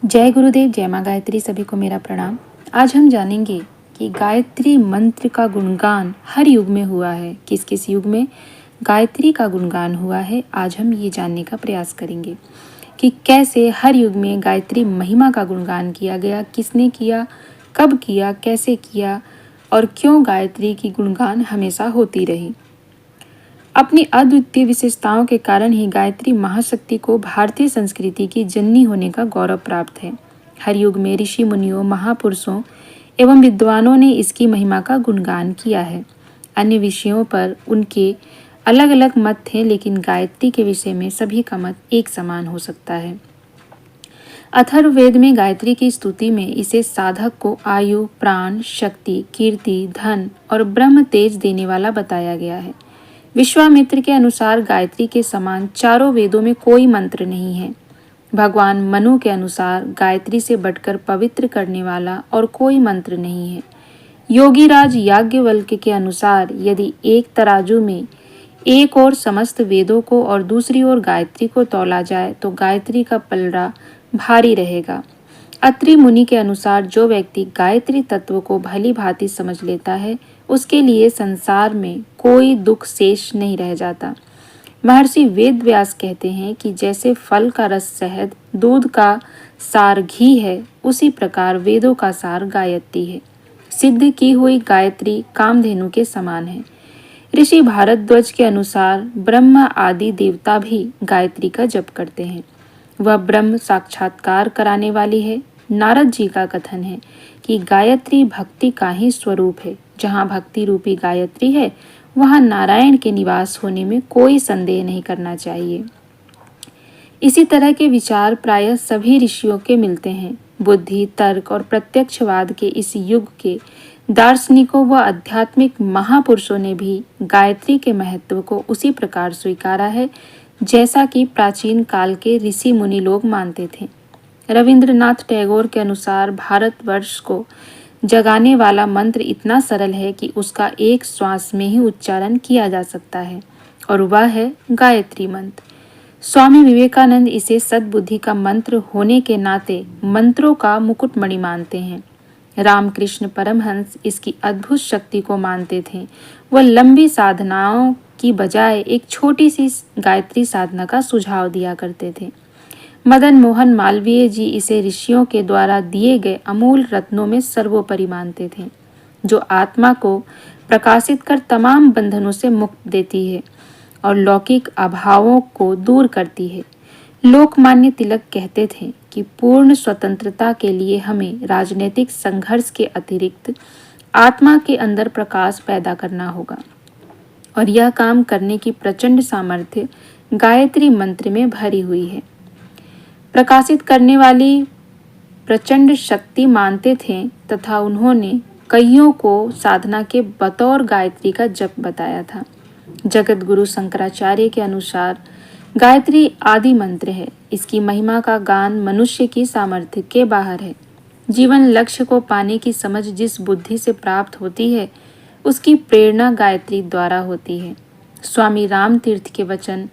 जय गुरुदेव, जय माँ गायत्री। सभी को मेरा प्रणाम। आज हम जानेंगे कि गायत्री मंत्र का गुणगान हर युग में हुआ है। किस किस युग में गायत्री का गुणगान हुआ है, आज हम ये जानने का प्रयास करेंगे कि कैसे हर युग में गायत्री महिमा का गुणगान किया गया, किसने किया, कब किया, कैसे किया और क्यों गायत्री की गुणगान हमेशा होती रही। अपनी अद्वितीय विशेषताओं के कारण ही गायत्री महाशक्ति को भारतीय संस्कृति की जननी होने का गौरव प्राप्त है। हर युग में ऋषि मुनियों, महापुरुषों एवं विद्वानों ने इसकी महिमा का गुणगान किया है। अन्य विषयों पर उनके अलग अलग मत थे, लेकिन गायत्री के विषय में सभी का मत एक समान हो सकता है। अथर्ववेद में गायत्री की स्तुति में इसे साधक को आयु, प्राण, शक्ति, कीर्ति, धन और ब्रह्म तेज देने वाला बताया गया है। विश्वामित्र के अनुसार गायत्री के समान चारों वेदों में कोई मंत्र नहीं है। भगवान मनु के अनुसार गायत्री से बढ़कर पवित्र करने वाला और कोई मंत्र नहीं है। योगीराज याज्ञवल्क्य के अनुसार यदि एक तराजू में एक ओर समस्त वेदों को और दूसरी ओर गायत्री को तौला जाए तो गायत्री का पलड़ा भारी रहेगा। अत्रि मुनि के अनुसार जो व्यक्ति गायत्री तत्व को भली भांति समझ लेता है, उसके लिए संसार में कोई दुख शेष नहीं रह जाता। महर्षि वेदव्यास कहते हैं कि जैसे फल का रस शहद, दूध का सार घी है, उसी प्रकार वेदों का सार गायत्री है। सिद्ध की हुई गायत्री कामधेनु के समान है। ऋषि भारद्वाज के अनुसार ब्रह्मा आदि देवता भी गायत्री का जप करते हैं। वह ब्रह्म साक्षात्कार कराने वाली है। नारद जी का कथन है कि गायत्री भक्ति का ही स्वरूप है। जहाँ भक्ति रूपी गायत्री है, वहाँ नारायण के निवास होने में कोई संदेह नहीं करना चाहिए। इसी तरह के विचार प्रायः सभी ऋषियों के मिलते हैं। बुद्धि, तर्क और प्रत्यक्षवाद के इस युग के दार्शनिकों व आध्यात्मिक महापुरुषों ने भी गायत्री के महत्व को उसी प्रकार स्वीकारा है जैसा कि प्राचीन काल के ऋषि मुनि लोग मानते थे। रविंद्रनाथ टैगोर के अनुसार भारतवर्ष को जगाने वाला मंत्र इतना सरल है कि उसका एक श्वास में ही उच्चारण किया जा सकता है, और वह है गायत्री मंत्र। स्वामी विवेकानंद इसे सद्बुद्धि का मंत्र होने के नाते मंत्रों का मुकुटमणि मानते हैं। रामकृष्ण परमहंस इसकी अद्भुत शक्ति को मानते थे। वह लंबी साधनाओं की बजाय एक छोटी सी गायत्री साधना का सुझाव दिया करते थे। मदन मोहन मालवीय जी इसे ऋषियों के द्वारा दिए गए अमूल रत्नों में सर्वोपरि मानते थे, जो आत्मा को प्रकाशित कर तमाम बंधनों से मुक्त देती है और लौकिक अभावों को दूर करती है। लोकमान्य तिलक कहते थे कि पूर्ण स्वतंत्रता के लिए हमें राजनीतिक संघर्ष के अतिरिक्त आत्मा के अंदर प्रकाश पैदा करना होगा, और यह काम करने की प्रचंड सामर्थ्य गायत्री मंत्र में भरी हुई है। प्रकाशित करने वाली प्रचंड शक्ति मानते थे तथा उन्होंने कईयों को साधना के बतौर गायत्री का जप बताया था। जगत गुरु शंकराचार्य के अनुसार गायत्री आदि मंत्र है। इसकी महिमा का गान मनुष्य की सामर्थ्य के बाहर है। जीवन लक्ष्य को पाने की समझ जिस बुद्धि से प्राप्त होती है, उसकी प्रेरणा गायत्री द्वारा होती है। स्वामी राम तीर्थ के वचन,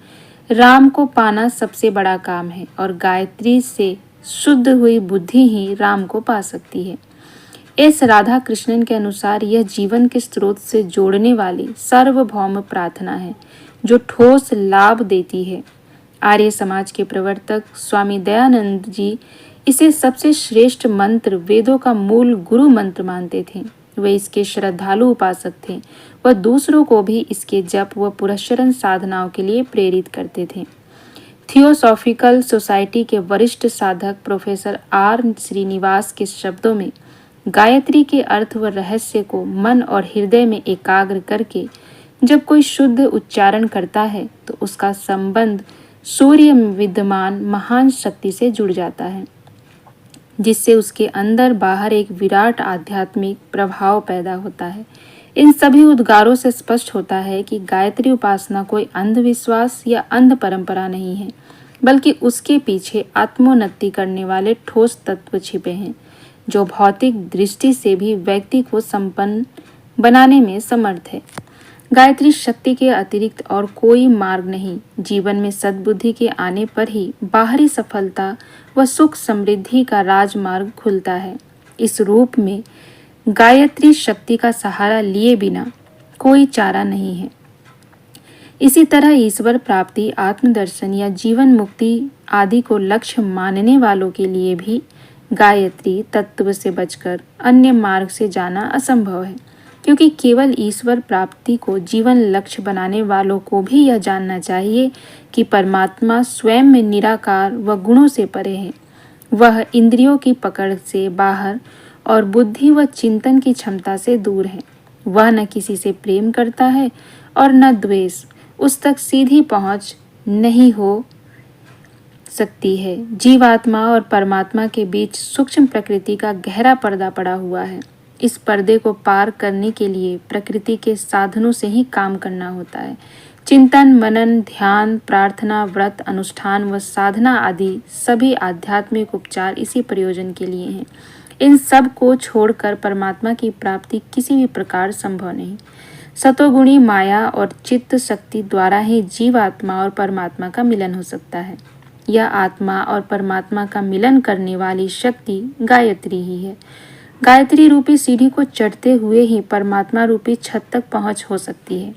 राम को पाना सबसे बड़ा काम है और गायत्री से शुद्ध हुई बुद्धि ही राम को पा सकती है। एस राधा कृष्णन के अनुसार यह जीवन के स्रोत से जोड़ने वाली सार्वभौम प्रार्थना है जो ठोस लाभ देती है। आर्य समाज के प्रवर्तक स्वामी दयानंद जी इसे सबसे श्रेष्ठ मंत्र, वेदों का मूल गुरु मंत्र मानते थे। वे इसके श्रद्धालु उपासक थे। वह दूसरों को भी इसके जप व पुरस्चरण साधनाओं के लिए प्रेरित करते थे। थियोसॉफिकल सोसाइटी के वरिष्ठ साधक प्रोफेसर आर श्रीनिवास के शब्दों में गायत्री के अर्थ व रहस्य को मन और हृदय में एकाग्र करके जब कोई शुद्ध उच्चारण करता है तो उसका संबंध सूर्य में विद्यमान महान शक्ति से जुड़ जाता है, जिससे उसके अंदर बाहर एक विराट आध्यात्मिक प्रभाव पैदा होता है। इन सभी उद्गारों से स्पष्ट होता है कि गायत्री उपासना कोई अंधविश्वास या अंध परंपरा नहीं है, बल्कि उसके पीछे आत्मोन्नति करने वाले ठोस तत्व छिपे हैं, जो भौतिक दृष्टि से भी व्यक्ति को संपन्न बनाने में समर्थ है। गायत्री शक्ति के अतिरिक्त और कोई मार्ग नहीं। जीवन में सद्बुद्धि के आने पर ही बाहरी सफलता व सुख समृद्धि का राजमार्ग खुलता है। इस रूप में गायत्री शक्ति का सहारा लिए बिना कोई चारा नहीं है। इसी तरह ईश्वर प्राप्ति, आत्मदर्शन या जीवन मुक्ति आदि को लक्ष्य मानने वालों के लिए भी गायत्री तत्व से बचकर अन्य मार्ग से जाना असंभव है, क्योंकि केवल ईश्वर प्राप्ति को जीवन लक्ष्य बनाने वालों को भी यह जानना चाहिए कि परमात्मा स्वयं में निराकार व गुणों से परे है। वह इंद्रियों की पकड़ से बाहर और बुद्धि व चिंतन की क्षमता से दूर है। वह न किसी से प्रेम करता है और न द्वेष। उस तक सीधी पहुंच नहीं हो सकती है। जीवात्मा और परमात्मा के बीच सूक्ष्म प्रकृति का गहरा पर्दा पड़ा हुआ है। इस पर्दे को पार करने के लिए प्रकृति के साधनों से ही काम करना होता है। चिंतन, मनन, ध्यान, प्रार्थना, व्रत, अनुष्ठान व साधना आदि सभी आध्यात्मिक उपचार इसी प्रयोजन के लिए हैं। इन सब को छोड़कर परमात्मा की प्राप्ति किसी भी प्रकार संभव नहीं। सतोगुणी माया और चित्त शक्ति द्वारा ही जीवात्मा और परमात्मा का मिलन हो सकता है। यह आत्मा और परमात्मा का मिलन करने वाली शक्ति गायत्री ही है। गायत्री रूपी सीढ़ी को चढ़ते हुए ही परमात्मा रूपी छत तक पहुंच हो सकती है।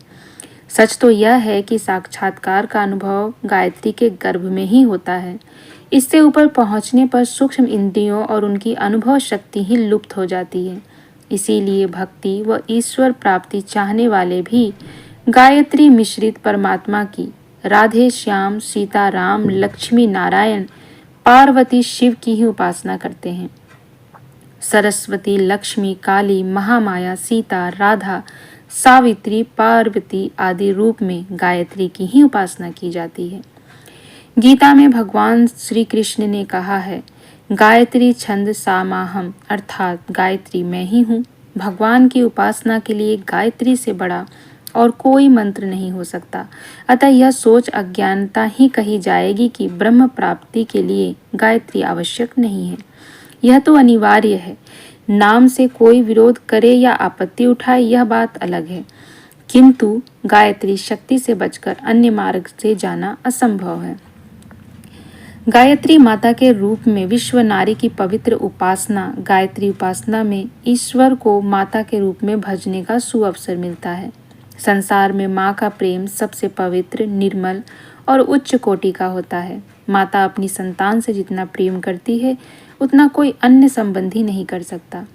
सच तो यह है कि साक्षात्कार का अनुभव गायत्री के गर्भ में ही होता है। इससे ऊपर पहुंचने पर सूक्ष्म इंद्रियों और उनकी अनुभव शक्ति ही लुप्त हो जाती है। इसीलिए भक्ति व ईश्वर प्राप्ति चाहने वाले भी गायत्री मिश्रित परमात्मा की, राधे श्याम, सीता राम, लक्ष्मी नारायण, पार्वती शिव की ही उपासना करते हैं। सरस्वती, लक्ष्मी, काली, महामाया, सीता, राधा, सावित्री, पार्वती आदि रूप में गायत्री की ही उपासना की जाती है। गीता में भगवान श्री कृष्ण ने कहा है, गायत्री छंद सामाहम, अर्थात गायत्री मैं ही हूँ। भगवान की उपासना के लिए गायत्री से बड़ा और कोई मंत्र नहीं हो सकता। अतः यह सोच अज्ञानता ही कही जाएगी कि ब्रह्म प्राप्ति के लिए गायत्री आवश्यक नहीं है। यह तो अनिवार्य है। नाम से कोई विरोध करे या आपत्ति उठाए यह बात अलग है, किंतु गायत्री शक्ति से बचकर अन्य मार्ग से जाना असंभव है। गायत्री माता के रूप में विश्व नारी की पवित्र उपासना, गायत्री उपासना में ईश्वर को माता के रूप में भजने का सुअवसर मिलता है। संसार में माँ का प्रेम सबसे पवित्र, निर्मल और उच्च कोटि का होता है। माता अपनी संतान से जितना प्रेम करती है उतना कोई अन्य संबंधी नहीं कर सकता।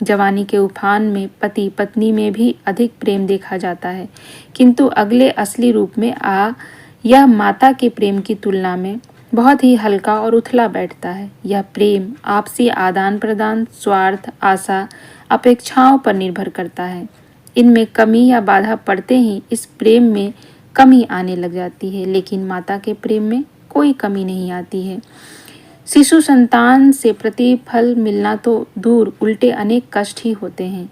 जवानी के उफान में पति पत्नी में भी अधिक प्रेम देखा जाता है, किंतु अगले असली रूप में यह माता के प्रेम की तुलना में बहुत ही हल्का और उथला बैठता है। यह प्रेम आपसी आदान प्रदान, स्वार्थ, आशा, अपेक्षाओं पर निर्भर करता है। इनमें कमी या बाधा पड़ते ही इस प्रेम में कमी आने लग जाती है, लेकिन माता के प्रेम में कोई कमी नहीं आती है। शिशु संतान से प्रतिफल मिलना तो दूर, उल्टे अनेक कष्ट ही होते हैं।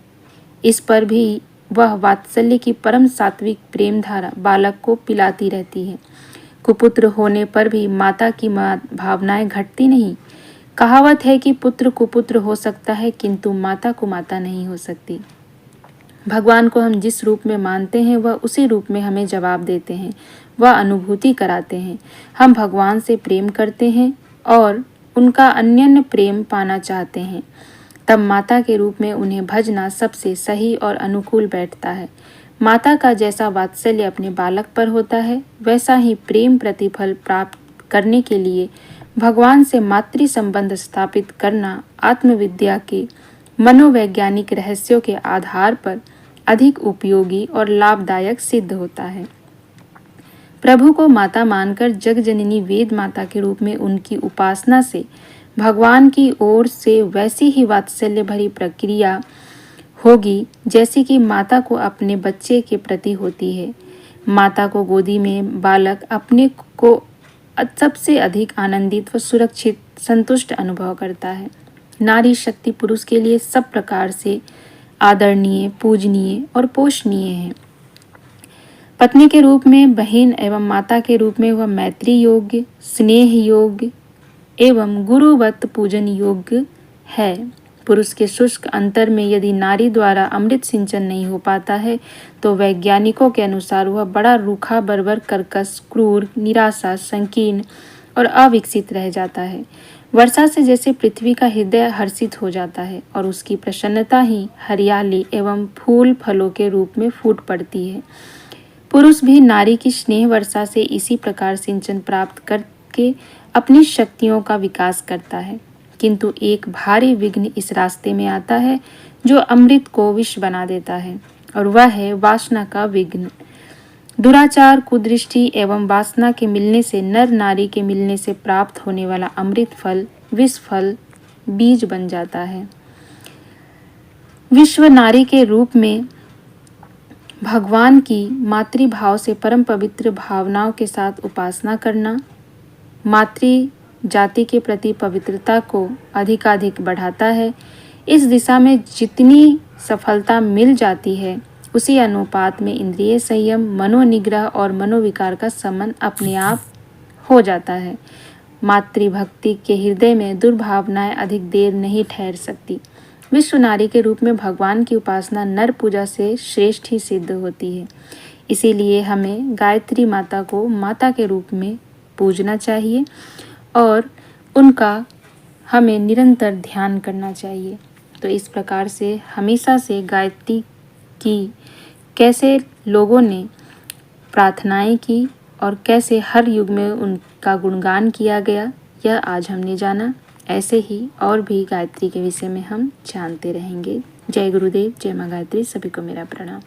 इस पर भी वह वात्सल्य की परम सात्विक प्रेम धारा बालक को पिलाती रहती है। कुपुत्र होने पर भी माता की भावनाएं घटती नहीं। कहावत है कि पुत्र कुपुत्र हो सकता है, किंतु माता को माता नहीं हो सकती। भगवान को हम जिस रूप में मानते हैं वह उसी रूप में हमें जवाब देते हैं, वह अनुभूति कराते हैं। हम भगवान से प्रेम करते हैं और उनका अन्यन्य प्रेम पाना चाहते हैं, तब माता के रूप में उन्हें भजना सबसे सही और अनुकूल बैठता है। माता का जैसा वात्सल्य अपने बालक पर होता है, वैसा ही प्रेम प्रतिफल प्राप्त करने के लिए भगवान से मातृ संबंध स्थापित करना आत्मविद्या के मनोवैज्ञानिक रहस्यों के आधार पर अधिक उपयोगी और लाभदायक सिद्ध होता है। प्रभु को माता मानकर जगजननी वेद माता के रूप में उनकी उपासना से भगवान की ओर से वैसी ही वात्सल्य भरी प्रक्रिया होगी जैसी कि माता को अपने बच्चे के प्रति होती है। माता को गोदी में बालक अपने को सबसे अधिक आनंदित व सुरक्षित, संतुष्ट अनुभव करता है। नारी शक्ति पुरुष के लिए सब प्रकार से आदरणीय, पूजनीय और पोषणीय है। पत्नी के रूप में बहन एवं माता के रूप में वह मैत्री योग्य, स्नेह योग्य एवं गुरुवत पूजन योग्य है। पुरुष के शुष्क अंतर में यदि नारी द्वारा अमृत सिंचन नहीं हो पाता है तो वैज्ञानिकों के अनुसार वह बड़ा रूखा, बर्बर, कर्कश, क्रूर, निराशा, संकीर्ण और अविकसित रह जाता है। वर्षा से जैसे पृथ्वी का हृदय हर्षित हो जाता है और उसकी प्रसन्नता ही हरियाली एवं फूल फलों के रूप में फूट पड़ती है। पुरुष भी नारी की स्नेह वर्षा से इसी प्रकार सिंचन प्राप्त करके अपनी शक्तियों का विकास करता है। किंतु एक भारी विघ्न इस रास्ते में आता है जो अमृत को विष बना देता है, और वह है वासना का विघ्न। दुराचार, कुदृष्टि एवं वासना के मिलने से, नर नारी के मिलने से प्राप्त होने वाला अमृत फल विष फल बीज बन जाता है। विश्व नारी के रूप में भगवान की मातृभाव से परम पवित्र भावनाओं के साथ उपासना करना मातृ जाति के प्रति पवित्रता को अधिकाधिक बढ़ाता है। इस दिशा में जितनी सफलता मिल जाती है उसी अनुपात में इंद्रिय संयम, मनोनिग्रह और मनोविकार का समन अपने आप हो जाता है। मातृभक्ति के हृदय में दुर्भावनाएं अधिक देर नहीं ठहर सकती। विश्व नारी के रूप में भगवान की उपासना नर पूजा से श्रेष्ठ ही सिद्ध होती है। इसीलिए हमें गायत्री माता को माता के रूप में पूजना चाहिए और उनका हमें निरंतर ध्यान करना चाहिए। तो इस प्रकार से हमेशा से गायत्री की कैसे लोगों ने प्रार्थनाएं की और कैसे हर युग में उनका गुणगान किया गया, यह आज हमने जाना। ऐसे ही और भी गायत्री के विषय में हम जानते रहेंगे। जय गुरुदेव, जय माँ गायत्री। सभी को मेरा प्रणाम।